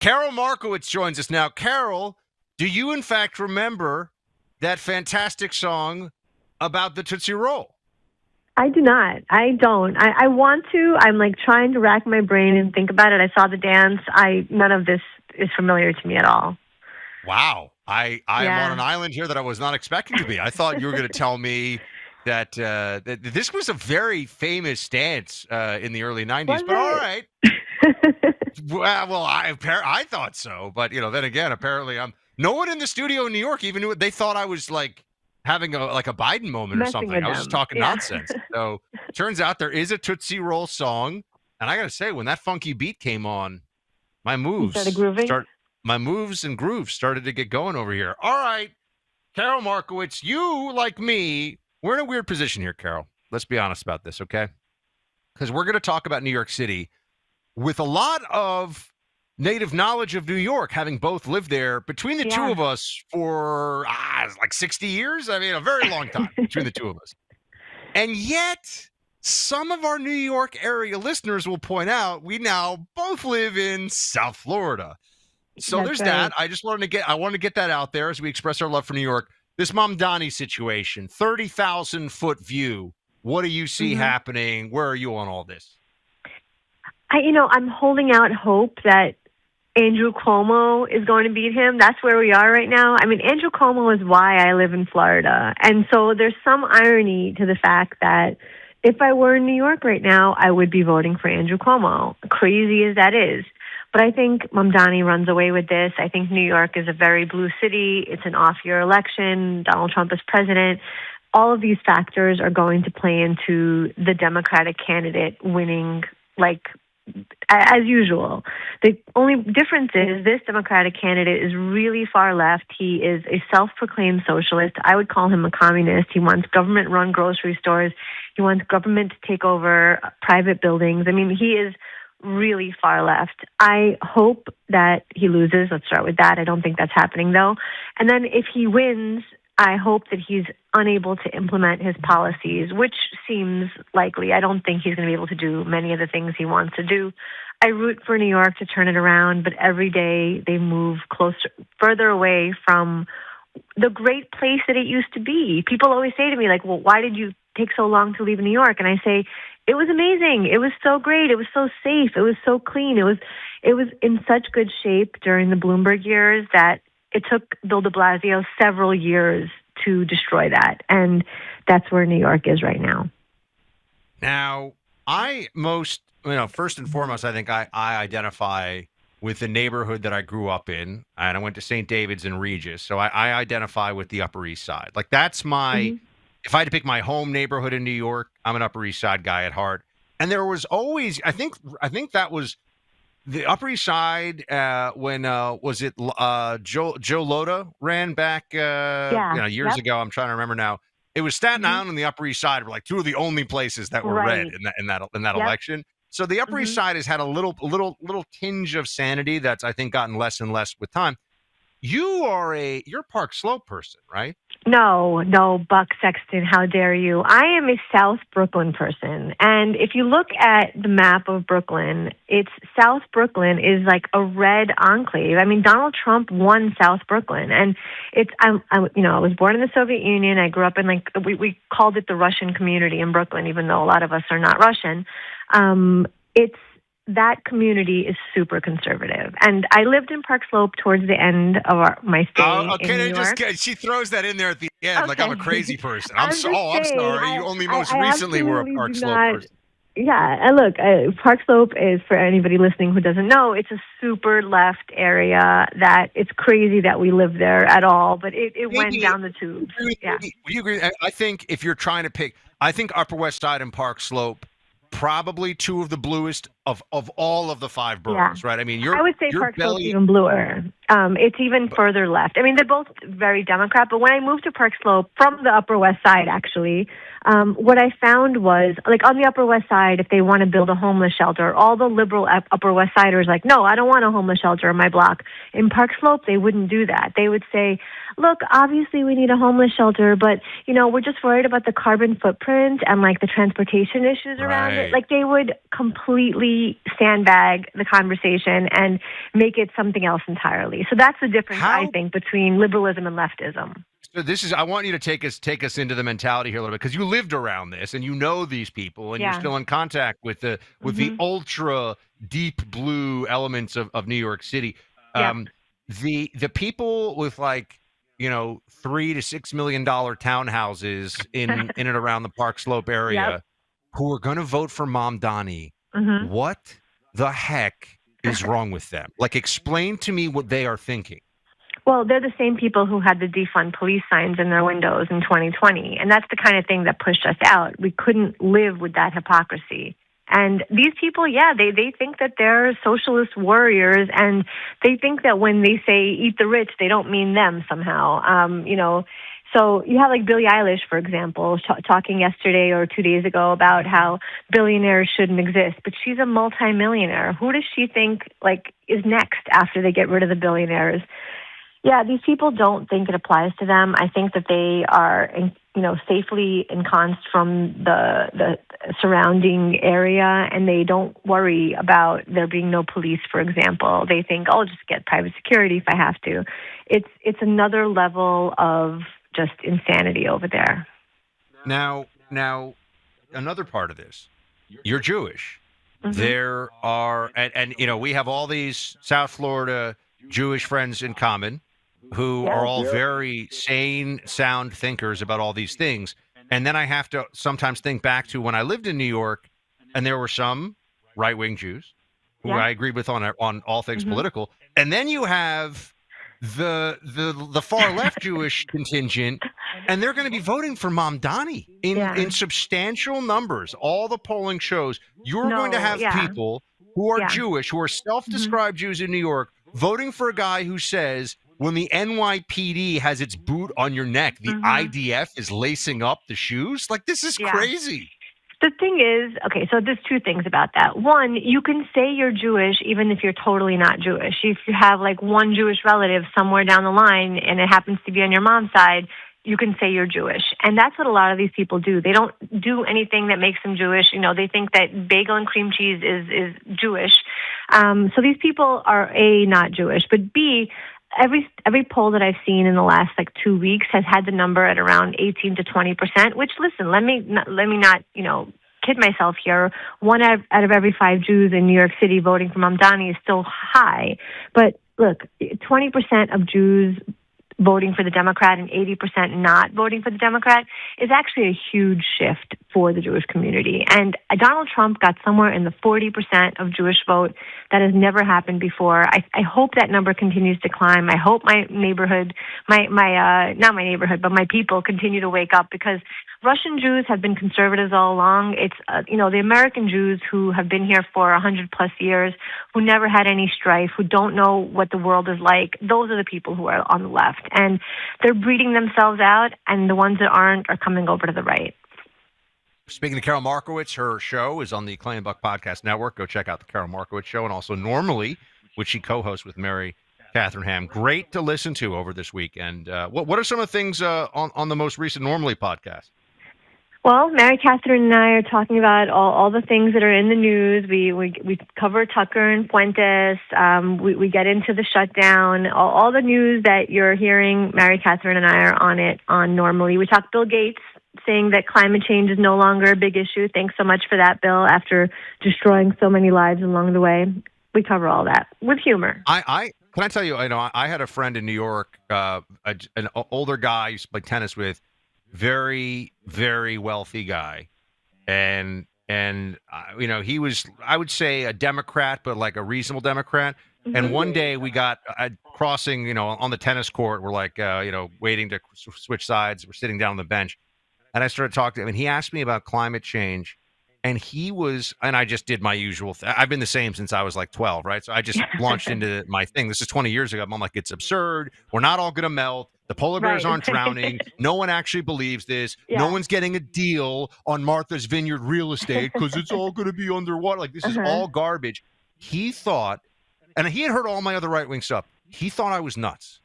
Karol Markowicz joins us now. Karol, do you in fact remember that fantastic song about the Tootsie Roll? I do not. I don't. I want to. I'm like trying to rack my brain and think about it. I saw the dance. None of this is familiar to me at all. Wow. I am Yeah. on an island here that I was not expecting to be. I thought you were going to tell me that, that this was a very famous dance in the early 90s. Was but all it? right. Well, I thought so. But, then again, apparently no one in the studio in New York even knew it. They thought I was like having a Biden moment or Messing something. with I was just them. talking Yeah. nonsense. So turns out there is a Tootsie Roll song. And I got to say, when that funky beat came on, my moves started grooving? My moves and grooves started to get going over here. All right, Karol Markowicz, you, like me, we're in a weird position here, Karol. Let's be honest about this, okay? Because we're going to talk about New York City with a lot of native knowledge of New York, having both lived there between the two of us for like 60 years. I mean, a very long time between the two of us. And yet, some of our New York area listeners will point out we now both live in South Florida. So That's there's right. that. I wanted to get that out there as we express our love for New York. This Mamdani situation, 30,000-foot view. What do you see happening? Where are you on all this? I'm holding out hope that Andrew Cuomo is going to beat him. That's where we are right now. I mean, Andrew Cuomo is why I live in Florida. And so there's some irony to the fact that if I were in New York right now, I would be voting for Andrew Cuomo, crazy as that is. But I think Mamdani runs away with this. I think New York is a very blue city. It's an off-year election. Donald Trump is president. All of these factors are going to play into the Democratic candidate winning, as usual. The only difference is this Democratic candidate is really far left. He is a self-proclaimed socialist. I would call him a communist. He wants government-run grocery stores. He wants government to take over private buildings. I mean, he is really far left. I hope that he loses. Let's start with that. I don't think that's happening, though. And then if he wins, I hope that he's unable to implement his policies, which seems likely. I don't think he's going to be able to do many of the things he wants to do. I root for New York to turn it around, but every day they move further away from the great place that it used to be. People always say to me, like, well, why did you take so long to leave New York? And I say, it was amazing. It was so great. It was so safe. It was so clean. It was in such good shape during the Bloomberg years that it took Bill de Blasio several years to destroy that. And that's where New York is right now. Now, first and foremost, I think I identify with the neighborhood that I grew up in. And I went to St. David's and Regis. So I identify with the Upper East Side. Like, that's my... If I had to pick my home neighborhood in New York, I'm an Upper East Side guy at heart. And there was always, I think that was the Upper East Side when was it Joe Lota ran back years ago. I'm trying to remember now. It was Staten Island and the Upper East Side were like two of the only places that were red in that election. So the Upper East Side has had a little tinge of sanity that's, I think, gotten less and less with time. You're Park Slope person, right? No, Buck Sexton, how dare you? I am a South Brooklyn person. And if you look at the map of Brooklyn, South Brooklyn is like a red enclave. I mean, Donald Trump won South Brooklyn. And I was born in the Soviet Union. I grew up in we called it the Russian community in Brooklyn, even though a lot of us are not Russian. That community is super conservative. And I lived in Park Slope towards the end of my stay in New York. She throws that in there at the end like I'm a crazy person. I'm sorry. You only most I recently were a Park Slope person. Yeah, and look, Park Slope is, for anybody listening who doesn't know, it's a super left area that it's crazy that we live there at all, but it went down the tubes. Yeah. Would you agree? I think if you're trying to pick, I think Upper West Side and Park Slope, probably two of the bluest of all of the five boroughs, right? I mean, I would say Park Slope's even bluer. It's even further left. I mean, they're both very Democrat, but when I moved to Park Slope from the Upper West Side, actually, what I found was, like, on the Upper West Side, if they want to build a homeless shelter, all the liberal Upper West Siders like, no, I don't want a homeless shelter in my block. In Park Slope, they wouldn't do that. They would say, look, obviously we need a homeless shelter, but, we're just worried about the carbon footprint and, like, the transportation issues around it. Like, they would completely completely sandbag the conversation and make it something else entirely. So that's the difference, I think, between liberalism and leftism. So I want you to take us into the mentality here a little bit, because you lived around this and you know these people and you're still in contact with the ultra deep blue elements of New York City. The people with $3 to $6 million townhouses in and around the Park Slope area who are going to vote for Mamdani. What the heck is wrong with them? Like, explain to me what they are thinking. Well, they're the same people who had the defund police signs in their windows in 2020. And that's the kind of thing that pushed us out. We couldn't live with that hypocrisy. And these people, they think that they're socialist warriors, and they think that when they say eat the rich, they don't mean them somehow. So you have like Billie Eilish, for example, talking yesterday or 2 days ago about how billionaires shouldn't exist, but she's a multimillionaire. Who does she think is next after they get rid of the billionaires? Yeah, these people don't think it applies to them. I think that they are, safely ensconced from the surrounding area, and they don't worry about there being no police, for example. They think, I'll just get private security if I have to. It's another level of just insanity over there. Now, another part of this, you're Jewish. There are, and we have all these South Florida Jewish friends in common who are all very sane, sound thinkers about all these things. And then I have to sometimes think back to when I lived in New York, and there were some right-wing Jews who I agreed with on all things political. And then you have the far left Jewish contingent, and they're going to be voting for Mamdani in substantial numbers. All the polling shows you're going to have people who are Jewish, who are self-described Jews in New York, voting for a guy who says, when the NYPD has its boot on your neck, the IDF is lacing up the shoes? Like, this is crazy. The thing is, okay, so there's two things about that. One, you can say you're Jewish even if you're totally not Jewish. If you have one Jewish relative somewhere down the line and it happens to be on your mom's side, you can say you're Jewish. And that's what a lot of these people do. They don't do anything that makes them Jewish. They think that bagel and cream cheese is Jewish. So these people are A, not Jewish, but B, every poll that I've seen in the last 2 weeks has had the number at around 18 to 20%, which, listen, let me not, kid myself here. 1 out of every 5 Jews in New York City voting for Mamdani is still high. But look, 20% of Jews voting for the Democrat and 80% not voting for the Democrat is actually a huge shift for the Jewish community. And Donald Trump got somewhere in the 40% of Jewish vote. That has never happened before. I hope that number continues to climb. I hope my neighborhood, not my neighborhood, but my people continue to wake up, because Russian Jews have been conservatives all along. It's, the American Jews who have been here for 100 plus years, who never had any strife, who don't know what the world is like. Those are the people who are on the left. And they're breeding themselves out, and the ones that aren't are coming over to the right. Speaking to Karol Markowicz, her show is on the Clay and Buck Podcast Network. Go check out the Karol Markowicz Show, and also Normally, which she co-hosts with Mary Catherine Ham. Great to listen to over this weekend. What are some of the things on the most recent Normally podcast? Well, Mary Catherine and I are talking about all the things that are in the news. We cover Tucker and Fuentes. We get into the shutdown. All the news that you're hearing, Mary Catherine and I are on it on Normally. We talk Bill Gates, saying that climate change is no longer a big issue. Thanks so much for that, Bill, after destroying so many lives along the way. We cover all that with humor. Can I tell you, I had a friend in New York, an older guy I used to play tennis with, very, very wealthy guy. And he was, I would say, a Democrat, but like a reasonable Democrat. And one day we got crossing, on the tennis court. We're waiting to switch sides. We're sitting down on the bench. And I started talking to him, and he asked me about climate change. And I just did my usual thing. I've been the same since I was 12, right? So I just launched into my thing. This is 20 years ago. I'm like, it's absurd. We're not all going to melt. The polar bears aren't drowning. No one actually believes this. Yeah. No one's getting a deal on Martha's Vineyard real estate because it's all going to be underwater. This is all garbage. He thought, and he had heard all my other right-wing stuff. He thought I was nuts.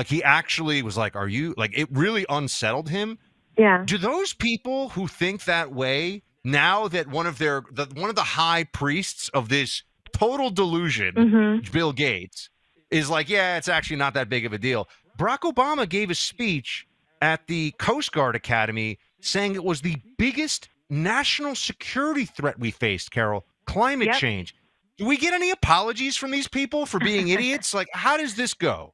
He actually was are you, it really unsettled him. Yeah. Do those people who think that way now that one of the high priests of this total delusion, Bill Gates, is like, yeah, it's actually not that big of a deal. Barack Obama gave a speech at the Coast Guard Academy saying it was the biggest national security threat we faced, Karol, climate change. Do we get any apologies from these people for being idiots? Like, how does this go?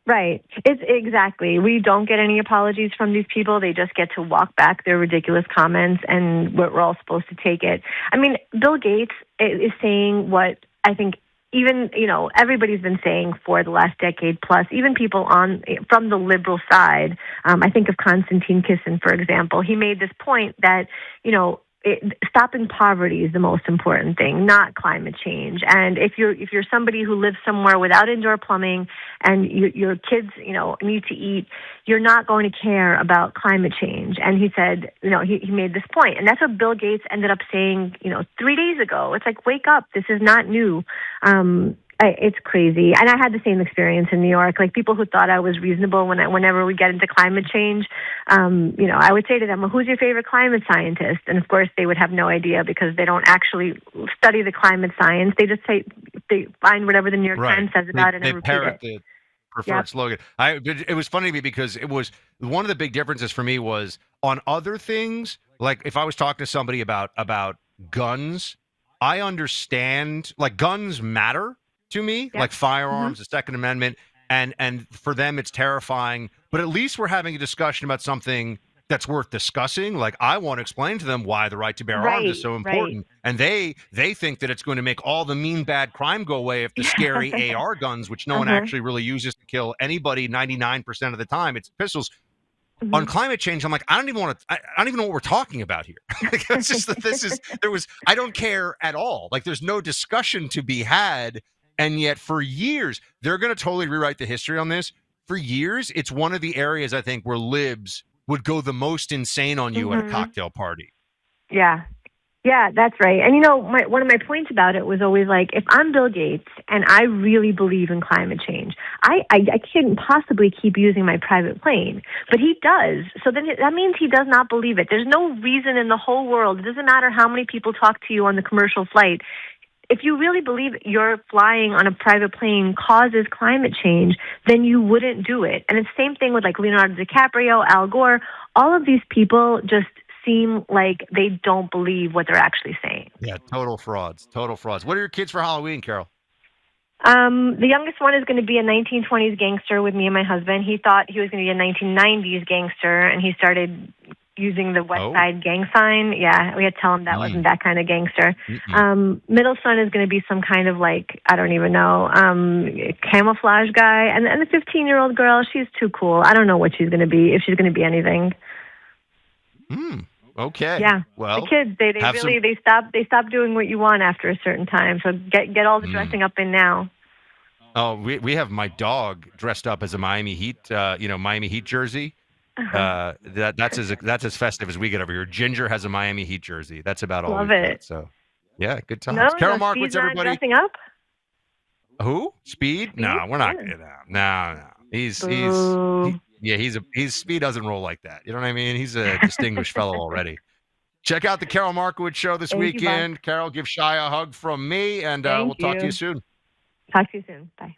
Right. It's exactly. We don't get any apologies from these people. They just get to walk back their ridiculous comments, and we're all supposed to take it. I mean, Bill Gates is saying what I think even, everybody's been saying for the last decade plus, even people from the liberal side. I think of Konstantin Kisin, for example. He made this point that, stopping poverty is the most important thing, not climate change. And if you're somebody who lives somewhere without indoor plumbing and your kids, need to eat, you're not going to care about climate change. And he said, he made this point. And that's what Bill Gates ended up saying, 3 days ago. It's like, wake up. This is not new. It's crazy. And I had the same experience in New York. Like, people who thought I was reasonable whenever we get into climate change, I would say to them, well, who's your favorite climate scientist? And of course, they would have no idea because they don't actually study the climate science. They just say, they find whatever the New York Times says about it and repeat it. The preferred slogan. It was funny to me because it was one of the big differences for me was on other things. Like, if I was talking to somebody about guns, I understand, like, guns matter to me, like firearms, the Second Amendment, and for them it's terrifying. But at least we're having a discussion about something that's worth discussing. Like, I want to explain to them why the right to bear arms is so important, and they think that it's going to make all the mean bad crime go away if the scary AR guns, which no one actually really uses to kill anybody 99% of the time, it's pistols. On climate change, I'm like, I don't even know what we're talking about here. It's just that I don't care at all. Like, there's no discussion to be had. And yet for years, they're going to totally rewrite the history on this. For years, it's one of the areas, I think, where libs would go the most insane on you at a cocktail party. Yeah. Yeah, that's right. And, one of my points about it was always like, if I'm Bill Gates and I really believe in climate change, I couldn't possibly keep using my private plane. But he does. So then that means he does not believe it. There's no reason in the whole world. It doesn't matter how many people talk to you on the commercial flight. If you really believe you're flying on a private plane causes climate change, then you wouldn't do it. And it's the same thing with like Leonardo DiCaprio, Al Gore. All of these people just seem like they don't believe what they're actually saying. Yeah, total frauds. What are your kids for Halloween, Karol? The youngest one is going to be a 1920s gangster with me and my husband. He thought he was going to be a 1990s gangster, and he started using the West Side gang sign. Yeah, we had to tell him that wasn't that kind of gangster. Middle son is going to be some kind of like, I don't even know, camouflage guy. And the 15-year-old girl, she's too cool. I don't know what she's going to be, if she's going to be anything. Okay. Yeah. Well, the kids, they stop doing what you want after a certain time. So get all the dressing up in now. Oh, we have my dog dressed up as a Miami Heat jersey. That's as festive as we get over here. Ginger has a Miami Heat jersey. That's about all. Love it. So, yeah, good times. Karol Markowicz, everybody. Dressing up? Who? Speed? No, we're not. No. He's Speed doesn't roll like that. You know what I mean? He's a distinguished fellow already. Check out the Karol Markowicz show this weekend. Karol, give Shia a hug from me, and we'll talk to you soon. Talk to you soon. Bye.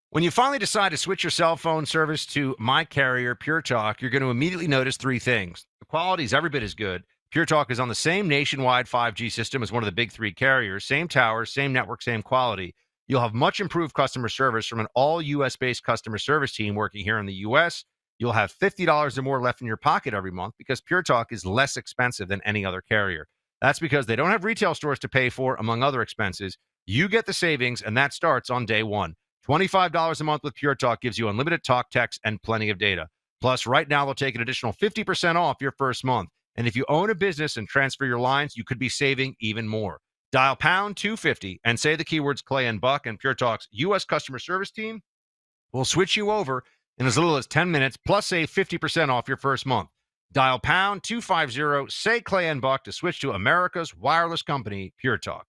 When you finally decide to switch your cell phone service to my carrier, Pure Talk, you're going to immediately notice three things. The quality is every bit as good. Pure Talk is on the same nationwide 5G system as one of the big three carriers. Same towers, same network, same quality. You'll have much improved customer service from an all U.S.-based customer service team working here in the U.S. You'll have $50 or more left in your pocket every month because Pure Talk is less expensive than any other carrier. That's because they don't have retail stores to pay for, among other expenses. You get the savings, and that starts on day one. $25 a month with Pure Talk gives you unlimited talk, text, and plenty of data. Plus, right now, they'll take an additional 50% off your first month. And if you own a business and transfer your lines, you could be saving even more. Dial pound 250 and say the keywords Clay and Buck, and Pure Talk's U.S. customer service team will switch you over in as little as 10 minutes, plus save 50% off your first month. Dial pound 250, say Clay and Buck to switch to America's wireless company, Pure Talk.